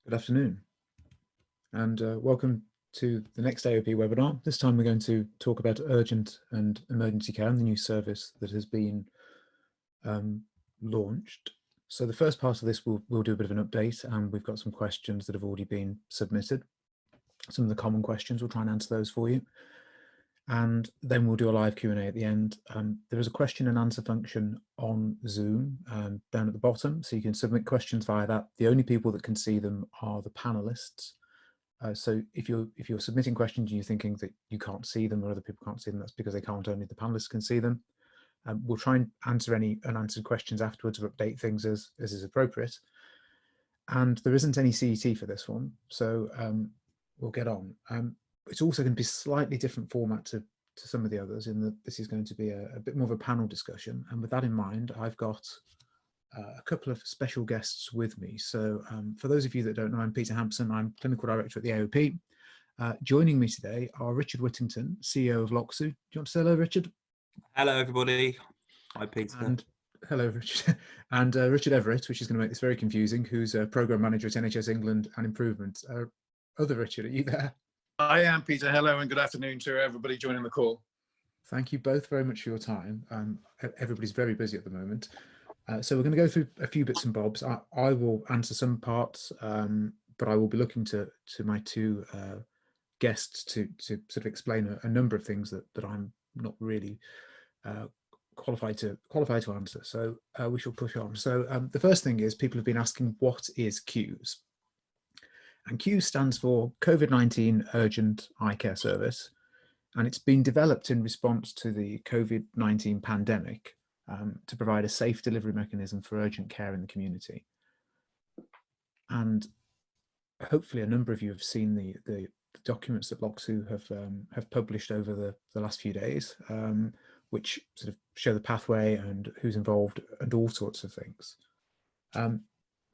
Good afternoon, and welcome to the next AOP webinar. This time we're going to talk about urgent and emergency care and the new service that has been launched. So the first part of this, we'll do a bit of an update, and we've got some questions that have already been submitted. Some of the common questions, we'll try and answer those for you. And then we'll do a live Q&A at the end. There is a question and answer function on Zoom down at the bottom, so you can submit questions via that. The only people that can see them are the panelists. So if you're submitting questions and you're thinking that you can't see them or other people can't see them, that's because they can't. Only the panelists can see them. We'll try and answer any unanswered questions afterwards or update things as is appropriate. And there isn't any CET for this one, so we'll get on. It's also going to be a slightly different format to some of the others, in that this is going to be a bit more of a panel discussion. And with that in mind, I've got a couple of special guests with me. So for those of you that don't know, I'm Peter Hampson. I'm Clinical Director at the AOP. Joining me today are Richard Whittington, CEO of LOCSU. Do you want to say hello, Richard? Hello, everybody. Hi, Peter. And hello, Richard. And Richard Everitt, which is going to make this very confusing, who's a Programme Manager at NHS England and Improvement. Other Richard, are you there? I am, Peter. Hello and good afternoon to everybody joining the call. Thank you both very much for your time. Everybody's very busy at the moment. So we're going to go through a few bits and bobs. I will answer some parts, but I will be looking to my two guests to sort of explain a number of things that I'm not really qualified to answer. So we shall push on. So the first thing is, people have been asking, what is CUES? And CUES stands for COVID-19 Urgent Eye Care Service, and it's been developed in response to the COVID-19 pandemic to provide a safe delivery mechanism for urgent care in the community. And hopefully a number of you have seen the documents that LOCSU have published over the last few days, which sort of show the pathway and who's involved and all sorts of things.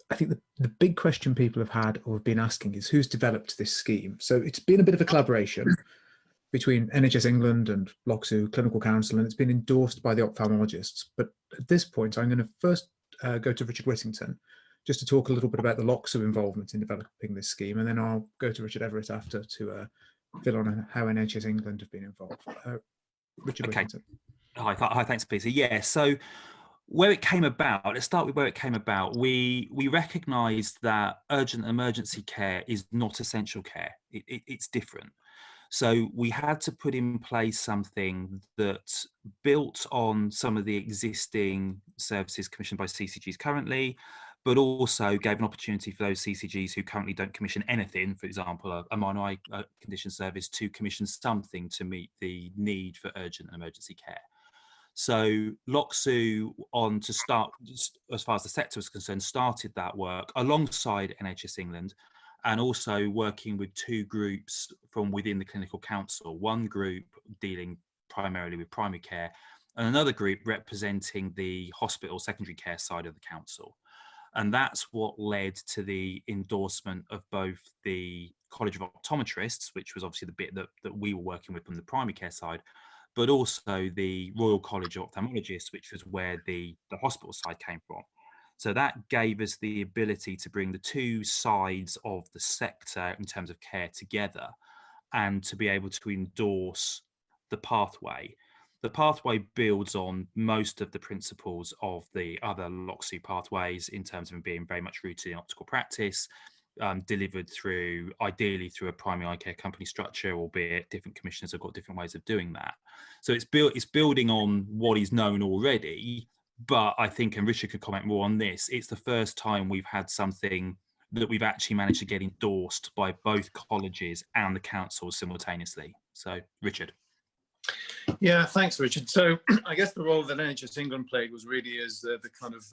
I think the big question people have had or have been asking is, who's developed this scheme? So it's been a bit of a collaboration between NHS England and LOCSU Clinical Council, and it's been endorsed by the ophthalmologists. But at this point, I'm going to first go to Richard Whittington, just to talk a little bit about the LOCSU involvement in developing this scheme, and then I'll go to Richard Everitt after to fill on how NHS England have been involved. Richard Whittington. Hi, thanks, Peter. Yeah, so where it came about, let's start with where it came about. We recognised that urgent emergency care is not essential care. It's different. So we had to put in place something that built on some of the existing services commissioned by CCGs currently, but also gave an opportunity for those CCGs who currently don't commission anything, for example, a minor eye condition service, to commission something to meet the need for urgent and emergency care. So LOCSU, to start, as far as the sector was concerned, started that work alongside NHS England, and also working with two groups from within the Clinical Council, one group dealing primarily with primary care and another group representing the hospital secondary care side of the council. And that's what led to the endorsement of both the College of Optometrists, which was obviously the bit that we were working with from the primary care side, but also the Royal College of Ophthalmologists, which was where the hospital side came from. So that gave us the ability to bring the two sides of the sector in terms of care together, and to be able to endorse the pathway. The pathway builds on most of the principles of the other LOCSU pathways, in terms of being very much rooted in optical practice, delivered ideally through a primary eye care company structure, albeit different commissioners have got different ways of doing that. So it's building on what is known already. But I think, and Richard could comment more on this, it's the first time we've had something that we've actually managed to get endorsed by both colleges and the council simultaneously. So, Richard. Yeah, thanks, Richard. So I guess the role that NHS England played was really as the kind of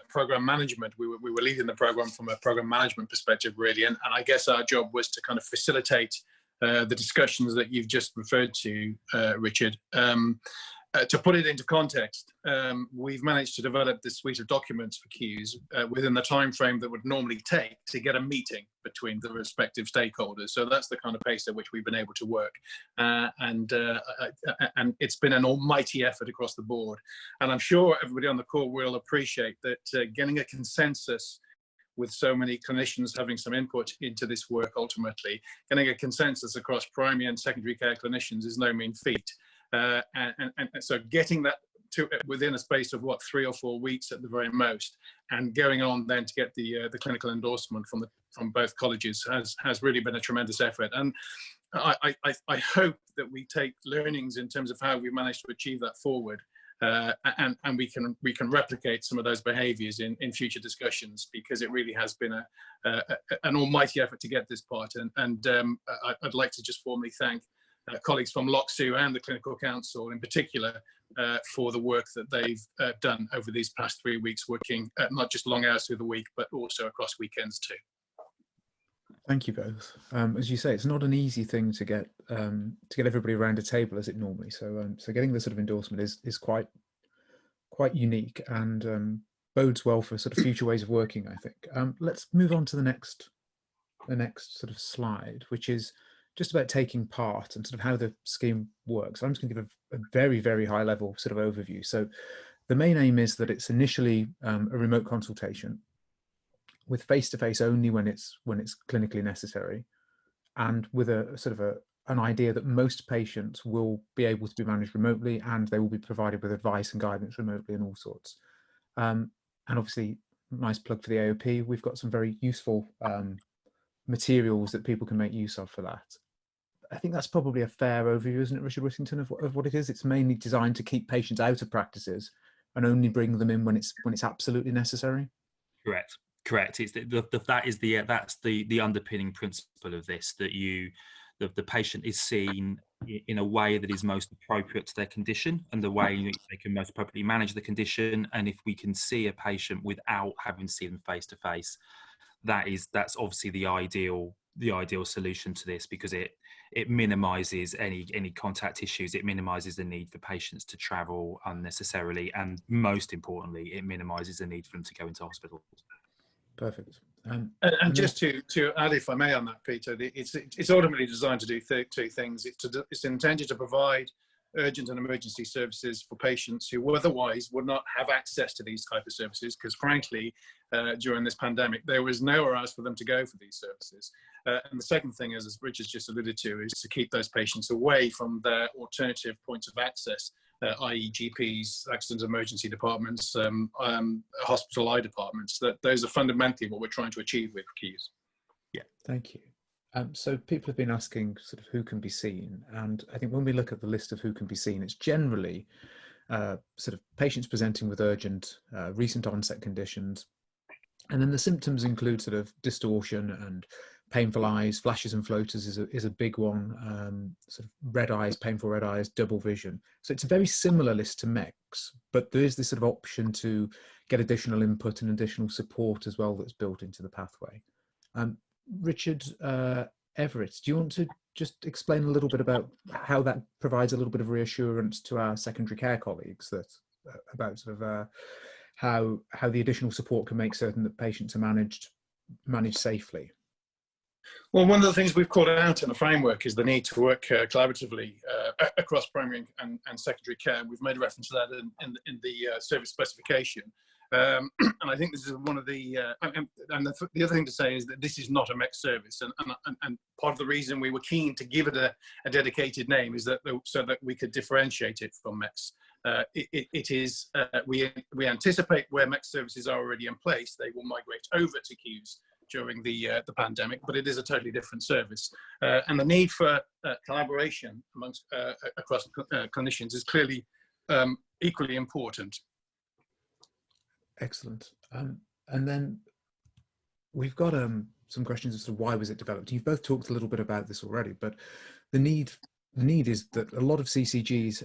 programme management. We were leading the programme from a programme management perspective, really. And I guess our job was to kind of facilitate the discussions that you've just referred to, Richard. To put it into context, we've managed to develop this suite of documents for CUES within the time frame that would normally take to get a meeting between the respective stakeholders. So that's the kind of pace at which we've been able to work, and it's been an almighty effort across the board. And I'm sure everybody on the call will appreciate that getting a consensus with so many clinicians having some input into this work, ultimately getting a consensus across primary and secondary care clinicians is no mean feat. And so getting that to within a space of 3 or 4 weeks at the very most, and going on then to get the clinical endorsement from both colleges has really been a tremendous effort. And I hope that we take learnings in terms of how we managed to achieve that forward, and we can replicate some of those behaviours in future discussions, because it really has been an almighty effort to get this part. And I'd like to just formally thank colleagues from LOCSU and the Clinical Council in particular for the work that they've done over these past 3 weeks, working not just long hours through the week, but also across weekends too. Thank you both. As you say, it's not an easy thing to get everybody around a table as it normally. So getting the sort of endorsement is quite unique, and bodes well for sort of future ways of working, I think. Let's move on to the next sort of slide, which is just about taking part and sort of how the scheme works. I'm just going to give a very, very high level sort of overview. So the main aim is that it's initially a remote consultation with face-to-face only when it's clinically necessary, and with a sort of an idea that most patients will be able to be managed remotely, and they will be provided with advice and guidance remotely and all sorts. And obviously, nice plug for the AOP. We've got some very useful materials that people can make use of for that. I think that's probably a fair overview, isn't it, Richard Whittington, of what it is? It's mainly designed to keep patients out of practices and only bring them in when it's absolutely necessary. Correct. It's that's the underpinning principle of this, that the patient is seen in a way that is most appropriate to their condition and the way in which they can most appropriately manage the condition. And if we can see a patient without having to see them face to face, that's obviously the ideal solution to this, because it minimises any contact issues. It minimises the need for patients to travel unnecessarily, and most importantly, it minimises the need for them to go into hospital. Perfect. And just to add, if I may, on that, Peter, it's ultimately designed to do two things. It's intended to provide urgent and emergency services for patients who otherwise would not have access to these type of services, because frankly, during this pandemic, there was nowhere else for them to go for these services. And the second thing, as Richard's just alluded to, is to keep those patients away from their alternative points of access, i.e. GPs, accident emergency departments, hospital eye departments. Those are fundamentally what we're trying to achieve with Keys. Yeah, thank you. So people have been asking sort of who can be seen, and I think when we look at the list of who can be seen, it's generally sort of patients presenting with urgent, recent onset conditions, and then the symptoms include sort of distortion and painful eyes, flashes and floaters is a big one, sort of red eyes, painful red eyes, double vision. So it's a very similar list to MECS, but there is this sort of option to get additional input and additional support as well that's built into the pathway. Richard, Everitt, do you want to just explain a little bit about how that provides a little bit of reassurance to our secondary care colleagues about sort of how the additional support can make certain that patients are managed safely? Well, one of the things we've called out in the framework is the need to work collaboratively across primary and secondary care. We've made a reference to that in the service specification. And I think this is one of the other thing to say is that this is not a MEC service, and part of the reason we were keen to give it a dedicated name is that so that we could differentiate it from MECs. We anticipate where MEC services are already in place, they will migrate over to Qs during the pandemic, but it is a totally different service, and the need for collaboration amongst across clinicians is clearly equally important. Excellent. And then we've got some questions as to why was it developed. You've both talked a little bit about this already, but the need is that a lot of CCGs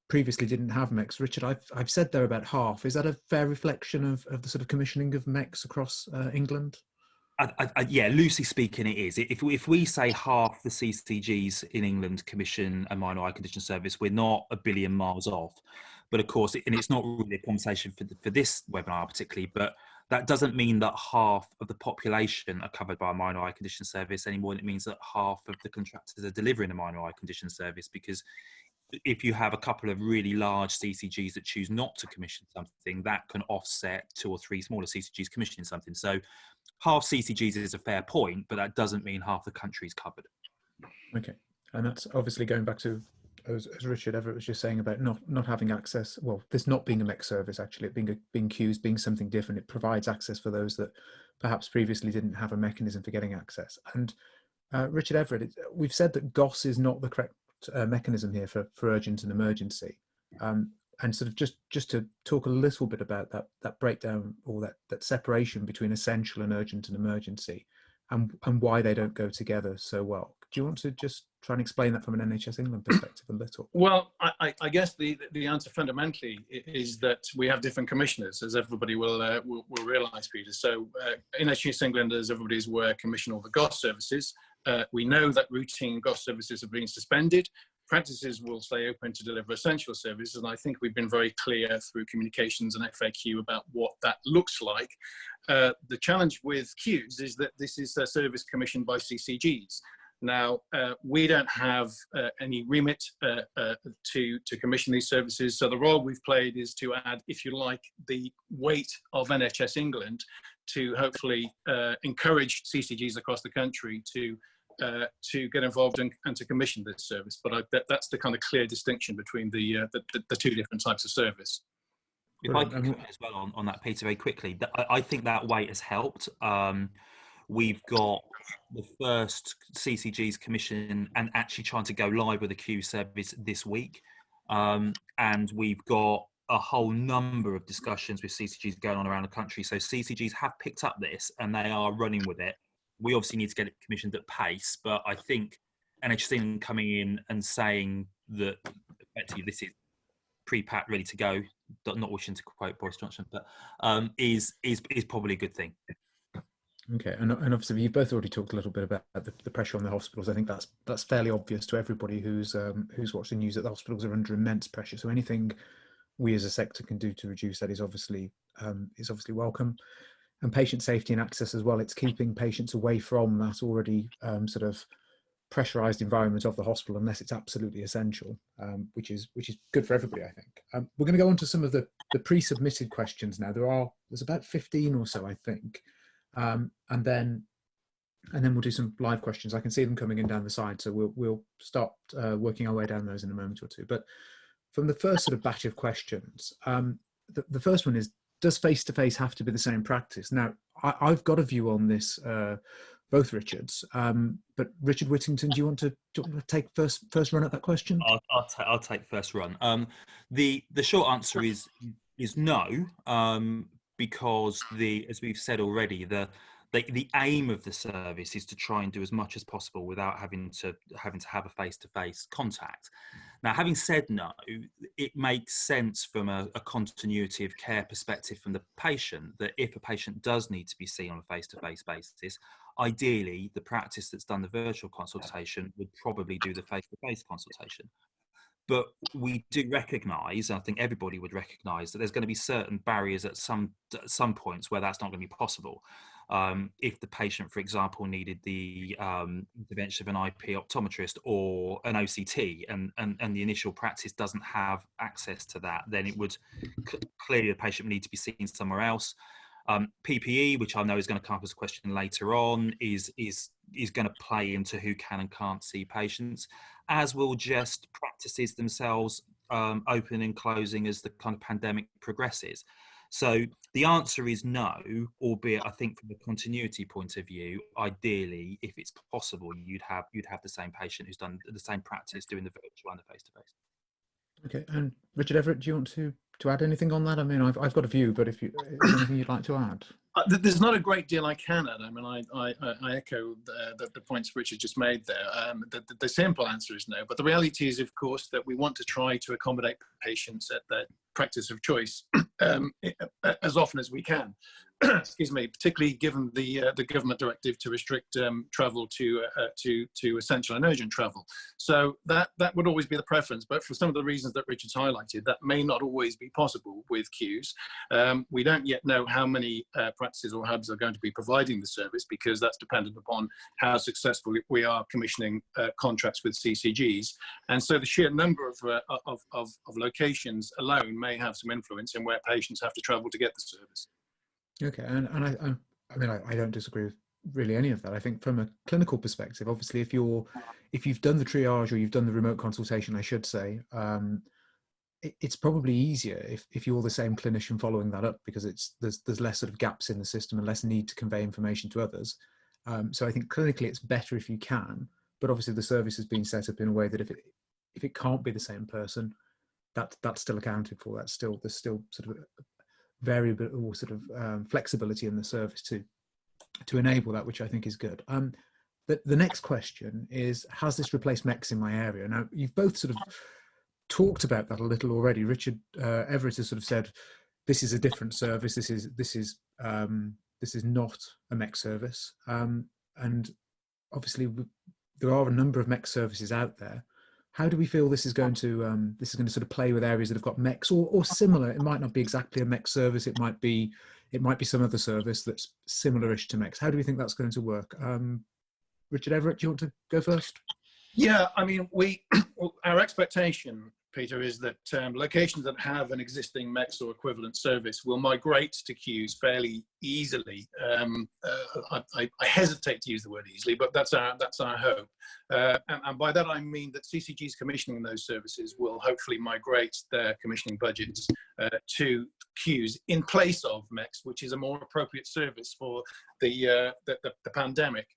previously didn't have MECs. Richard, I've said they're about half. Is that a fair reflection of the sort of commissioning of MECs across England? Yeah, loosely speaking, it is. If we say half the CCGs in England commission a minor eye condition service, we're not a billion miles off. But of course, and it's not really a conversation for this webinar particularly, but that doesn't mean that half of the population are covered by a minor eye condition service any more than it means that half of the contractors are delivering a minor eye condition service, because if you have a couple of really large CCGs that choose not to commission something, that can offset 2 or 3 smaller CCGs commissioning something. So half CCGs is a fair point, but that doesn't mean half the country is covered. Okay, and that's obviously going back to, as Richard Everitt was just saying about not having access. Well, this not being a mixed service, actually, it being queues, being something different. It provides access for those that perhaps previously didn't have a mechanism for getting access. And Richard Everitt, we've said that GOS is not the correct mechanism here for urgent and emergency. And sort of just to talk a little bit about that breakdown, or that separation between essential and urgent and emergency, and why they don't go together so well. Do you want to just try and explain that from an NHS England perspective a little? Well, I guess the answer fundamentally is that we have different commissioners, as everybody will realise, Peter. So NHS England, as everybody's aware, commission all the GOS services. We know that routine GOS services have been suspended. Practices will stay open to deliver essential services, and I think we've been very clear through communications and FAQ about what that looks like. The challenge with queues is that this is a service commissioned by CCGs. Now, we don't have any remit to commission these services, so the role we've played is to add, if you like, the weight of NHS England to hopefully encourage CCGs across the country to get involved and to commission this service. But that's the kind of clear distinction between the 2 different types of service. If I could comment as well on that, Peter, very quickly, I think that weight has helped. We've got the first CCGs commission and actually trying to go live with a queue service this week. And we've got a whole number of discussions with CCGs going on around the country. So CCGs have picked up this and they are running with it. We obviously need to get it commissioned at pace, but I think NHS England coming in and saying that effectively this is pre-packed, ready to go, not wishing to quote Boris Johnson, but is probably a good thing. Okay, and obviously you've both already talked a little bit about the pressure on the hospitals. I think that's fairly obvious to everybody who's watched the news, that the hospitals are under immense pressure. So anything we as a sector can do to reduce that is obviously welcome. And patient safety and access as well. It's keeping patients away from that already sort of pressurized environment of the hospital, unless it's absolutely essential, which is good for everybody, I think. We're going to go on to some of the pre-submitted questions now. There's about 15 or so, I think. And then we'll do some live questions. I can see them coming in down the side, so we'll start working our way down those in a moment or two. But from the first sort of batch of questions, the first one is, does face-to-face have to be the same practice? Now, I've got a view on this, both Richards, but Richard Whittington, do you want to take first run at that question? I'll take first run. The short answer is no, because as we've said already, the aim of the service is to try and do as much as possible without having to have a face-to-face contact. Now, having said no, it makes sense from a continuity of care perspective from the patient that if a patient does need to be seen on a face-to-face basis, ideally the practice that's done the virtual consultation would probably do the face-to-face consultation. But we do recognise, and I think everybody would recognise, that there's going to be certain barriers at some points where that's not going to be possible. If the patient, for example, needed the intervention of an IP optometrist or an OCT, and the initial practice doesn't have access to that, then it would clearly the patient would need to be seen somewhere else. PPE, which I know is going to come up as a question later on, is going to play into who can and can't see patients, as will just practices themselves open and closing as the kind of pandemic progresses. So the answer is no, albeit I think from a continuity point of view, ideally, if it's possible, you'd have the same patient who's done the same practice doing the virtual and the face-to-face. Okay, and Richard Everitt, do you want to add anything on that? I mean, I've got a view, but is there anything you'd like to add? There's not a great deal I can add. I mean, I echo the points Richard just made there. The simple answer is no, but the reality is, of course, that we want to try to accommodate patients at their practice of choice as often as we can. Excuse me, particularly given the government directive to restrict travel to essential and urgent travel. So that would always be the preference, but for some of the reasons that Richard's highlighted, that may not always be possible with queues. We don't yet know how many practices or hubs are going to be providing the service, because that's dependent upon how successful we are commissioning contracts with CCGs. And so the sheer number of locations alone may have some influence in where patients have to travel to get the service. Okay, and I mean, I don't disagree with really any of that. I think from a clinical perspective, obviously, if you've done the triage or you've done the remote consultation, I should say, it's probably easier if you're the same clinician following that up, because there's less sort of gaps in the system and less need to convey information to others. So I think clinically it's better if you can, but obviously the service has been set up in a way that if it can't be the same person, that's still accounted for. There's still sort of variable or sort of flexibility in the service to enable that, which I think is good. The next question is, has this replaced MECS in my area? Now, you've both sort of talked about that a little already. Richard Everitt has sort of said, this is a different service. This is not a MECS service. And obviously there are a number of MECS services out there. How do we feel this is going to sort of play with areas that have got MECS or similar? It might not be exactly a MECS service. It might be some other service that's similar-ish to MECS. How do we think that's going to work? Richard Everitt, do you want to go first? Yeah, I mean, our expectation, Peter, is that locations that have an existing MECS or equivalent service will migrate to queues fairly easily. I hesitate to use the word easily, but that's our hope. And by that I mean that CCGs commissioning those services will hopefully migrate their commissioning budgets to queues in place of MECS, which is a more appropriate service for the pandemic.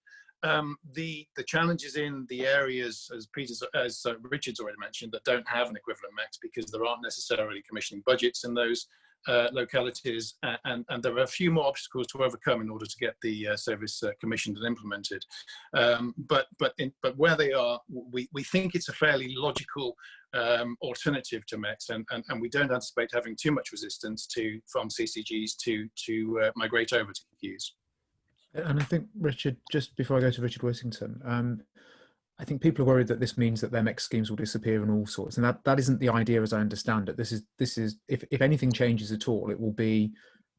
The challenges in the areas, as Richard's already mentioned, that don't have an equivalent MECS, because there aren't necessarily commissioning budgets in those localities, and there are a few more obstacles to overcome in order to get the service commissioned and implemented. But where they are, we think it's a fairly logical alternative to MECS, and we don't anticipate having too much resistance from CCGs to migrate over to queues. And I think, Richard, just before I go to Richard Whittington, I think people are worried that this means that their MECS schemes will disappear and all sorts, and that isn't the idea as I understand it. This is if anything changes at all, it will be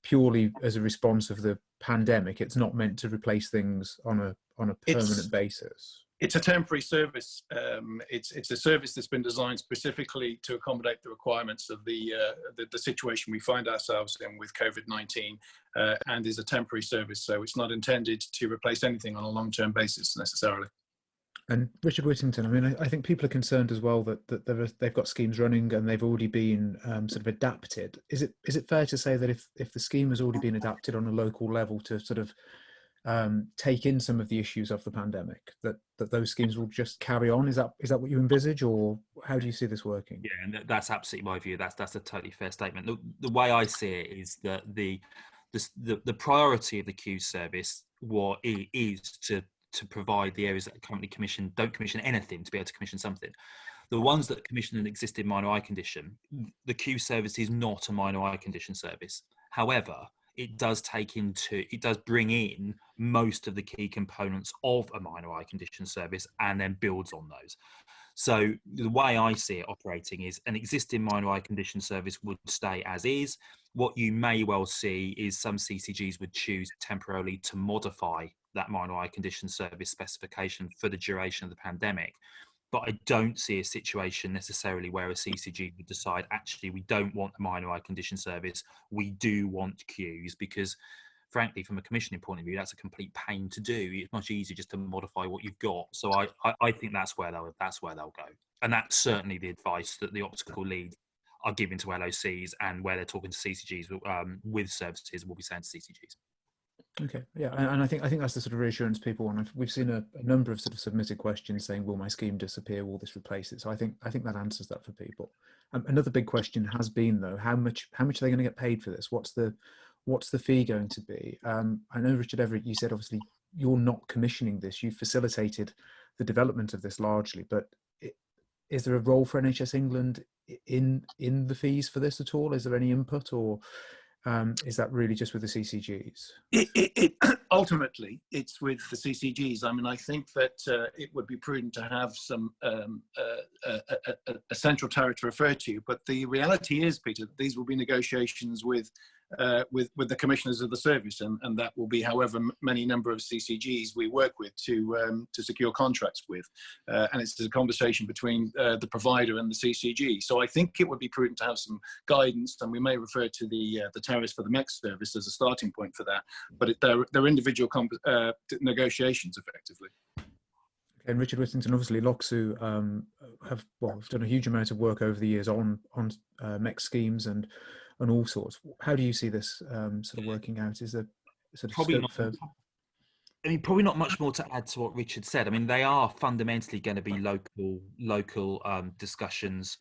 purely as a response of the pandemic. It's not meant to replace things on a permanent basis. It's a temporary service. It's a service that's been designed specifically to accommodate the requirements of the situation we find ourselves in with COVID-19, and is a temporary service. So it's not intended to replace anything on a long-term basis necessarily. And Richard Whittington, I mean, I think people are concerned as well that they've got schemes running and they've already been sort of adapted. Is it fair to say that if the scheme has already been adapted on a local level to sort of take in some of the issues of the pandemic, that those schemes will just carry on? Is that what you envisage, or how do you see this working? Yeah, and that's absolutely my view. That's a totally fair statement. The way I see it is that the priority of the queue service is to provide the areas that currently don't commission anything to be able to commission something. The ones that commission an existing minor eye condition, the queue service is not a minor eye condition service. However, it does bring in most of the key components of a minor eye condition service and then builds on those. So the way I see it operating is an existing minor eye condition service would stay as is. What you may well see is some CCGs would choose temporarily to modify that minor eye condition service specification for the duration of the pandemic. But I don't see a situation necessarily where a CCG would decide, actually, we don't want a minor eye condition service, we do want queues, because frankly, from a commissioning point of view, that's a complete pain to do. It's much easier just to modify what you've got. So I think that's where they'll go. And that's certainly the advice that the optical leads are giving to LOCs, and where they're talking to CCGs with services, will be saying to CCGs. Okay, yeah, and I think that's the sort of reassurance people want. We've seen a number of sort of submitted questions saying, "Will my scheme disappear? Will this replace it?" So I think that answers that for people. Another big question has been, though, how much are they going to get paid for this? What's the fee going to be? I know, Richard Everitt, you said obviously you're not commissioning this; you facilitated the development of this largely. But is there a role for NHS England in the fees for this at all? Is there any input, or is that really just with the CCGs? Ultimately, it's with the CCGs. I mean, I think that it would be prudent to have some a central tariff to refer to. But the reality is, Peter, these will be negotiations with with the commissioners of the service, and that will be however many number of CCGs we work with to secure contracts with, and it's a conversation between the provider and the CCG. So I think it would be prudent to have some guidance, and we may refer to the tariffs for the MEX service as a starting point for that, but they're individual negotiations effectively. And Richard Whittington, obviously LOCSU have done a huge amount of work over the years on MEX schemes and all sorts. How do you see this sort of working out? Is there sort of Probably scope for? I mean, probably not much more to add to what Richard said. I mean, they are fundamentally going to be local discussions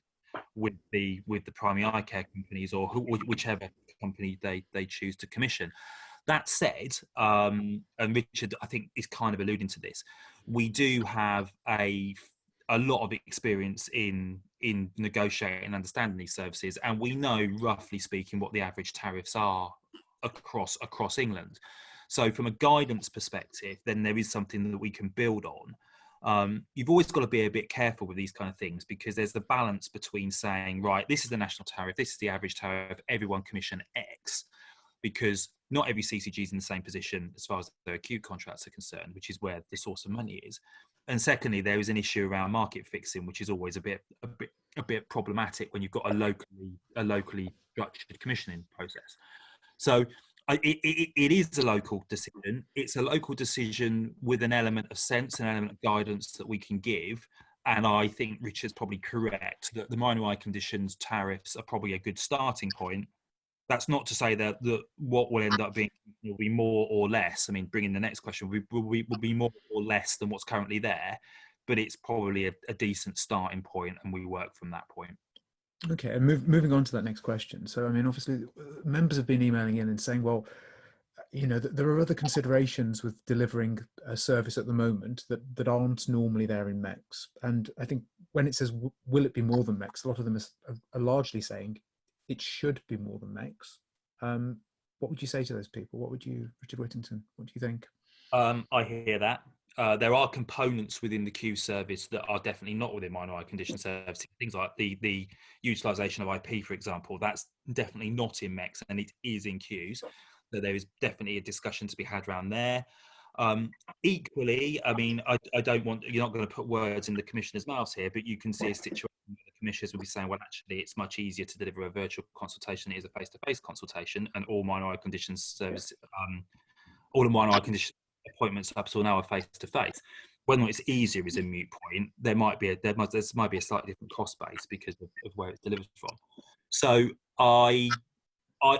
with the primary eye care companies or whichever company they choose to commission. That said, and Richard, I think, is kind of alluding to this, we do have a lot of experience in negotiating and understanding these services, and we know, roughly speaking, what the average tariffs are across England. So from a guidance perspective, then there is something that we can build on. You've always got to be a bit careful with these kind of things, because there's the balance between saying, right, this is the national tariff, this is the average tariff, everyone commission X, because not every CCG is in the same position as far as their acute contracts are concerned, which is where the source of money is. And secondly, there is an issue around market fixing, which is always a bit problematic when you've got a locally structured commissioning process. So it is a local decision. It's a local decision with an element of sense, an element of guidance that we can give. And I think Richard's probably correct that the minor eye conditions tariffs are probably a good starting point. That's not to say that what will end up being will be more or less. I mean, bringing the next question, will be more or less than what's currently there, but it's probably a decent starting point, and we work from that point. Okay, and moving on to that next question. So, I mean, obviously, members have been emailing in and saying, well, you know, there are other considerations with delivering a service at the moment that aren't normally there in MEX. And I think when it says, will it be more than MEX, a lot of them are largely saying it should be more than MEX. What would you say to those people? What would you, Richard Whittington, what do you think? I hear that. There are components within the Q service that are definitely not within minor eye condition services. Things like the utilisation of IP, for example, that's definitely not in MEX, and it is in Qs. So there is definitely a discussion to be had around there. Equally, I mean, I don't want, you're not going to put words in the commissioner's mouths here, but you can see a situation where the commissioners will be saying, well, actually, it's much easier to deliver a virtual consultation than it is a face-to-face consultation, and all minor eye conditions service, all the minor eye condition appointments up till now are face-to-face. Whether it's easier is a moot point. There might be a slightly different cost base because of where it's delivered from. So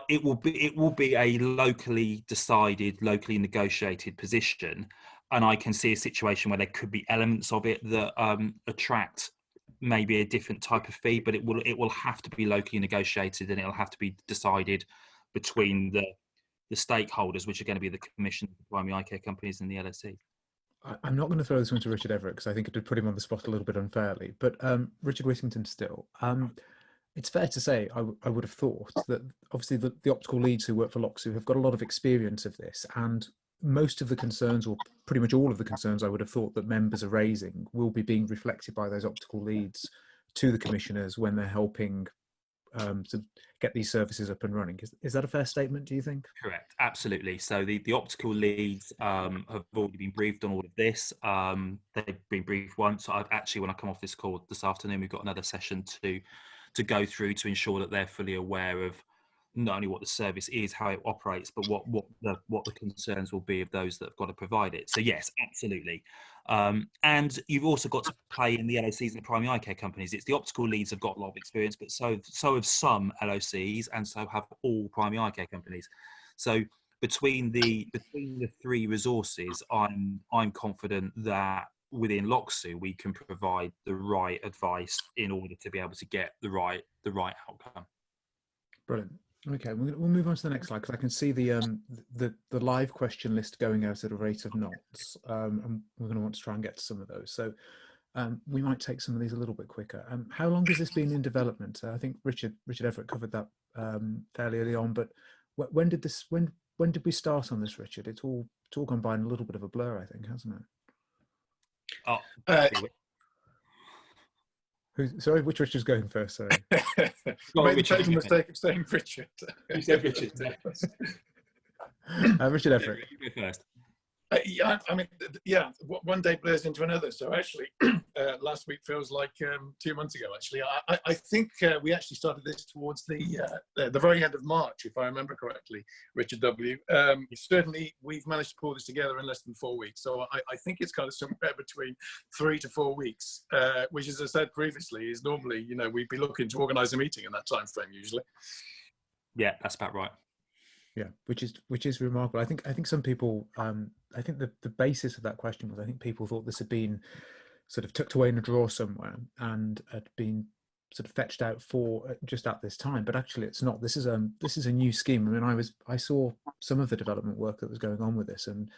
it will be a locally decided, locally negotiated position, and I can see a situation where there could be elements of it that attract maybe a different type of fee, but it will have to be locally negotiated, and it'll have to be decided between the stakeholders, which are going to be the commission, the primary eye care companies, and the LSE. I'm not going to throw this one to Richard Everitt because I think it would put him on the spot a little bit unfairly, but Richard Whittington still. It's fair to say, I would have thought that obviously the optical leads who work for LOCSU have got a lot of experience of this, and most of the concerns, or pretty much all of the concerns I would have thought that members are raising, will be being reflected by those optical leads to the commissioners when they're helping to get these services up and running. Is that a fair statement, do you think? Correct, absolutely. So the optical leads have already been briefed on all of this. They've been briefed once. I've actually, when I come off this call this afternoon, we've got another session to go through to ensure that they're fully aware of not only what the service is, how it operates, but what the concerns will be of those that have got to provide it. So yes, absolutely. And you've also got to play in the LOCs and the primary eye care companies. It's the optical leads have got a lot of experience, but so have some LOCs, and so have all primary eye care companies. So between the three resources, I'm confident that within LOCSU we can provide the right advice in order to be able to get the right outcome. Brilliant. Okay, we'll move on to the next slide, because I can see the live question list going out at a rate of knots, and we're going to want to try and get to some of those. So we might take some of these a little bit quicker. How long has this been in development? I think Richard Everitt covered that fairly early on, but when did we start on this, Richard? It's all gone by in a little bit of a blur, I think, hasn't it? Sorry, which Richard's going first? Sorry. Made the fatal mistake of saying Richard. You said Richard. Richard Everitt. You go first. Yeah, I mean, yeah, one day blurs into another. So actually, last week feels like 2 months ago. Actually, I think we actually started this towards the very end of March, if I remember correctly, Richard W. Certainly, we've managed to pull this together in less than 4 weeks. So I think it's kind of somewhere between 3 to 4 weeks, which, as I said previously, is normally, you know, we'd be looking to organise a meeting in that time frame usually. Yeah, that's about right. Yeah, which is remarkable. I think some people, I think the basis of that question was, I think people thought this had been sort of tucked away in a drawer somewhere and had been sort of fetched out for just at this time, but actually it's not. This is a new scheme. I mean, I saw some of the development work that was going on with this, and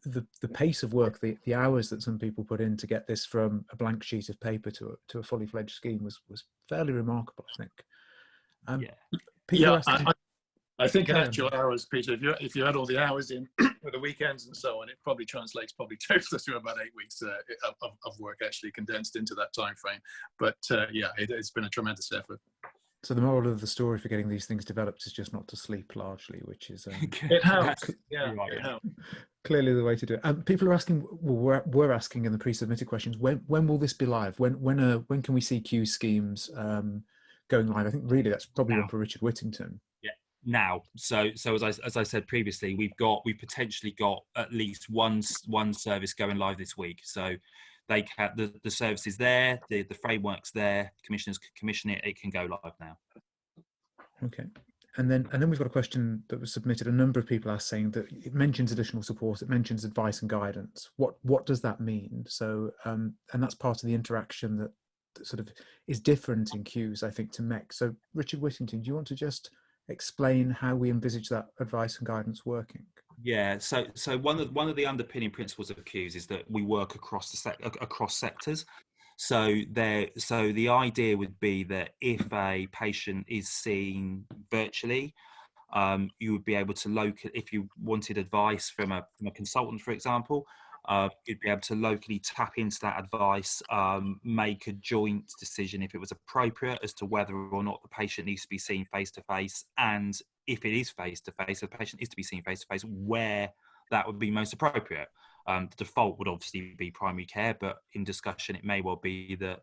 the pace of work, the hours that some people put in to get this from a blank sheet of paper to a fully fledged scheme was fairly remarkable, I think. Yeah, I think in actual hours, Peter, if you had all the hours in with the weekends and so on, it probably translates close to about 8 weeks of work actually condensed into that time frame. But yeah, it's been a tremendous effort. So the moral of the story for getting these things developed is just not to sleep largely, which is it helps. Yeah, it helps. Clearly the way to do it. People are asking, well, we're asking in the pre-submitted questions, when will this be live? When can we see Q schemes going live? I think really that's probably one for Richard Whittington. Now, so as I said previously, we've potentially got at least one service going live this week. So they can, the service is there, the framework's there, commissioners can commission it, it can go live now. Okay. And then we've got a question that was submitted. A number of people are saying that it mentions additional support, it mentions advice and guidance. What does that mean? So and that's part of the interaction that sort of is different in queues, I think, to MEC. So Richard Whittington, do you want to just explain how we envisage that advice and guidance working? Yeah, so one of the underpinning principles of queues is that we work across sectors. So the idea would be that if a patient is seen virtually, you would be able to if you wanted advice from a consultant, for example, you'd be able to locally tap into that advice, make a joint decision if it was appropriate as to whether or not the patient needs to be seen face to face, and if it is face to face, the patient is to be seen face to face, where that would be most appropriate. The default would obviously be primary care, but in discussion it may well be that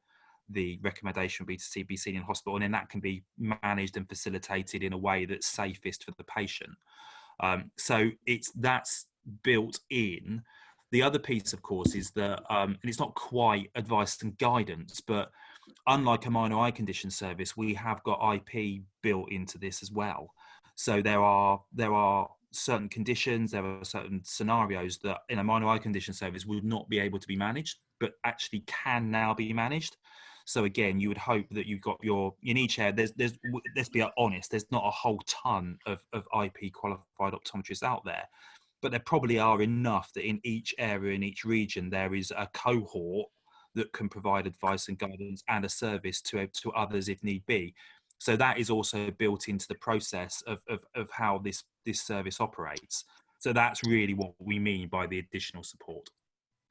the recommendation would be to be seen in hospital, and then that can be managed and facilitated in a way that's safest for the patient. So that's built in. The other piece, of course, is that, and it's not quite advice and guidance, but unlike a minor eye condition service, we have got IP built into this as well. So there are certain conditions, there are certain scenarios that in a minor eye condition service would not be able to be managed, but actually can now be managed. So again, you would hope that you've got in each area, there's let's be honest, there's not a whole ton of IP qualified optometrists out there. But there probably are enough that in each area, in each region, there is a cohort that can provide advice and guidance and a service to others if need be. So that is also built into the process of how this service operates. So that's really what we mean by the additional support.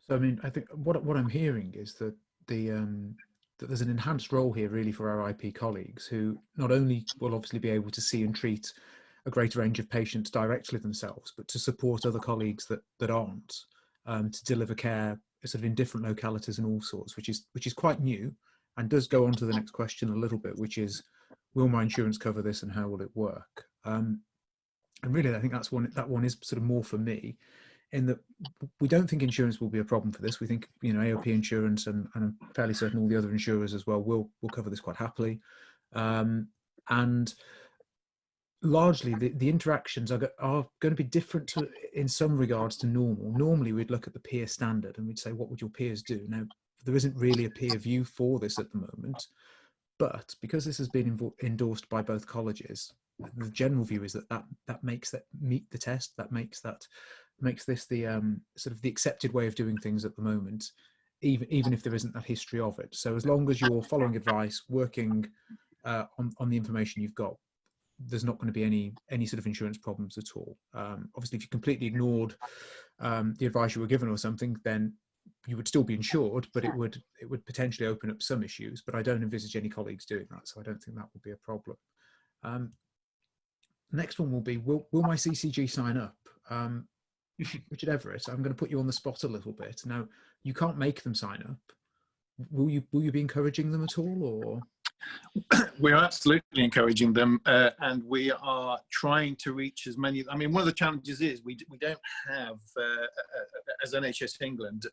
So I mean, I think what I'm hearing is that that there's an enhanced role here really for our IP colleagues, who not only will obviously be able to see and treat a greater range of patients directly themselves, but to support other colleagues that aren't, to deliver care sort of in different localities and all sorts, which is quite new, and does go on to the next question a little bit, which is, will my insurance cover this and how will it work? And really, I think that one is sort of more for me, in that we don't think insurance will be a problem for this. We think, you know, AOP insurance and I'm fairly certain all the other insurers as well will cover this quite happily, and largely the interactions are going to be different in some regards to normal. Normally we'd look at the peer standard and we'd say, what would your peers do? Now, there isn't really a peer view for this at the moment, but because this has been endorsed by both colleges, the general view is that makes that meet the test, that makes this the sort of the accepted way of doing things at the moment, even if there isn't that history of it. So as long as you're following advice, working on the information you've got, there's not going to be any sort of insurance problems at all. Obviously, if you completely ignored the advice you were given or something, then you would still be insured, but it would potentially open up some issues. But I don't envisage any colleagues doing that, so I don't think that will be a problem. Next one will be, will my CCG sign up? Richard Everitt, I'm going to put you on the spot a little bit. Now, you can't make them sign up. Will you be encouraging them at all, or? We're absolutely encouraging them, and we are trying to reach as many. I mean, one of the challenges is we don't have, as NHS England,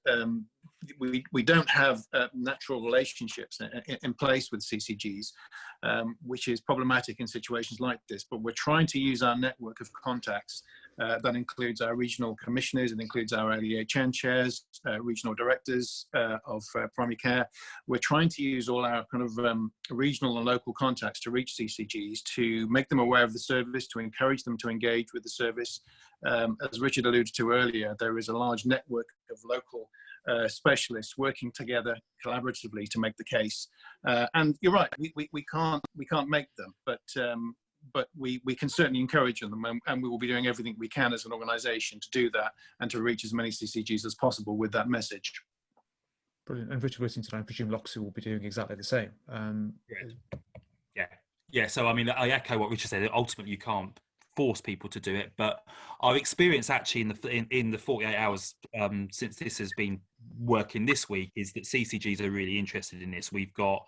we don't have natural relationships in place with CCGs, which is problematic in situations like this. But we're trying to use our network of contacts. That includes our regional commissioners, it includes our LEHN chairs, regional directors of primary care. We're trying to use all our kind of regional and local contacts to reach CCGs, to make them aware of the service, to encourage them to engage with the service. As Richard alluded to earlier, there is a large network of local specialists working together collaboratively to make the case. And you're right, we can't make them, but we can certainly encourage them, and we will be doing everything we can as an organisation to do that and to reach as many CCGs as possible with that message. Brilliant. And Richard Whittington, I presume LOCSU will be doing exactly the same. Yeah. So I mean, I echo what Richard said. Ultimately, you can't force people to do it, but our experience actually in the 48 hours since this has been working this week is that CCGs are really interested in this. We've got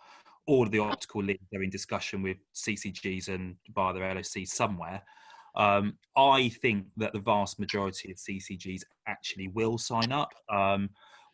all of the optical leads are in discussion with CCGs and via their LOC somewhere. I think that the vast majority of CCGs actually will sign up.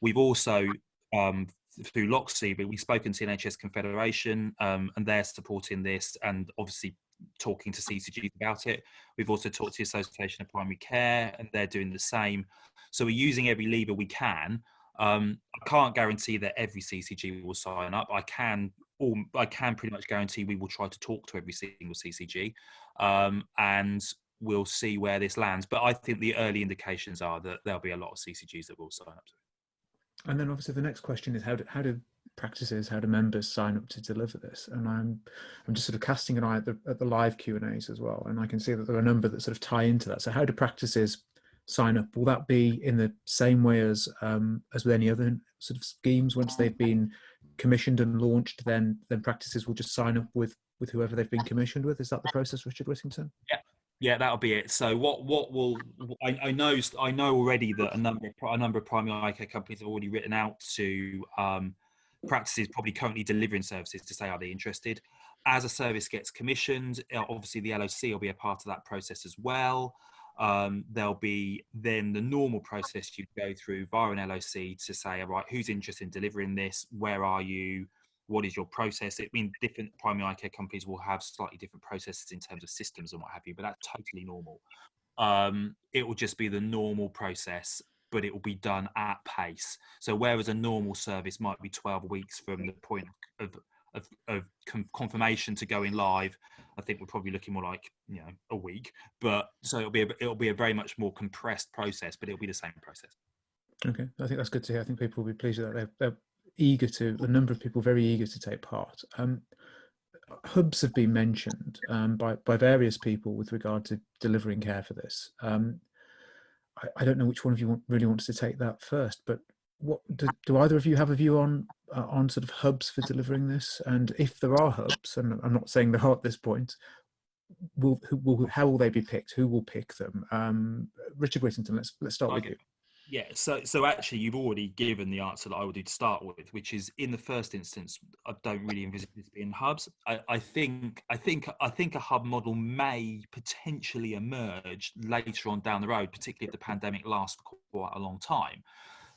We've also, through LOCSU, but we've spoken to the NHS Confederation, and they're supporting this and obviously talking to CCGs about it. We've also talked to the Association of Primary Care, and they're doing the same. So we're using every lever we can. I can't guarantee that every CCG will sign up. I can pretty much guarantee we will try to talk to every single CCG, and we'll see where this lands. But I think the early indications are that there'll be a lot of CCGs that will sign up to it. And then obviously the next question is how do practices, how do members sign up to deliver this? And I'm just sort of casting an eye at the live Q&As as well, and I can see that there are a number that sort of tie into that. So how do practices sign up? Will that be in the same way as with any other sort of schemes? Once they've been commissioned and launched, then practices will just sign up with whoever they've been commissioned with? Is that the process, Richard Whittington? Yeah, that'll be it. So what will I know already that a number of primary eye care companies have already written out to practices probably currently delivering services to say, are they interested? As a service gets commissioned, obviously the LOC will be a part of that process as well. There'll be then the normal process you go through via an LOC to say, all right, who's interested in delivering this? Where are you? What is your process? I mean, different primary eye care companies will have slightly different processes in terms of systems and what have you, but that's totally normal. It will just be the normal process, but it will be done at pace. So whereas a normal service might be 12 weeks from the point of confirmation to going live, I think we're probably looking more like a week. But so it'll be a very much more compressed process, but it'll be the same process. Okay, I think that's good to hear. I think people will be pleased with that. They're eager to, a number of people very eager to take part. Hubs have been mentioned by various people with regard to delivering care for this. I don't know which one of you really wants to take that first, but what do either of you have a view on sort of hubs for delivering this? And if there are hubs, and I'm not saying there are at this point, how will they be picked? Who will pick them? Richard Whittington, let's start with you. Yeah, so actually you've already given the answer that I would do to start with, which is in the first instance, I don't really envisage this being hubs. I think a hub model may potentially emerge later on down the road, particularly if the pandemic lasts for quite a long time.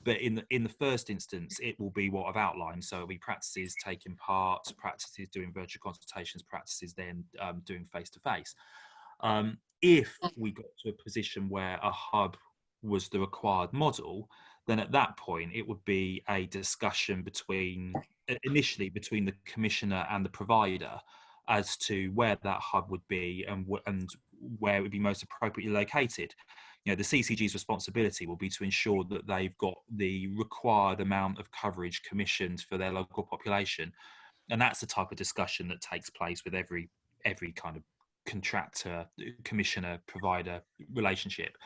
But in the first instance, it will be what I've outlined. So it'll be practices taking part, practices doing virtual consultations, practices then doing face-to-face. If we got to a position where a hub was the required model, then at that point it would be a discussion initially between the commissioner and the provider as to where that hub would be and where it would be most appropriately located. The CCG's responsibility will be to ensure that they've got the required amount of coverage commissioned for their local population, and that's the type of discussion that takes place with every kind of contractor, commissioner, provider relationship.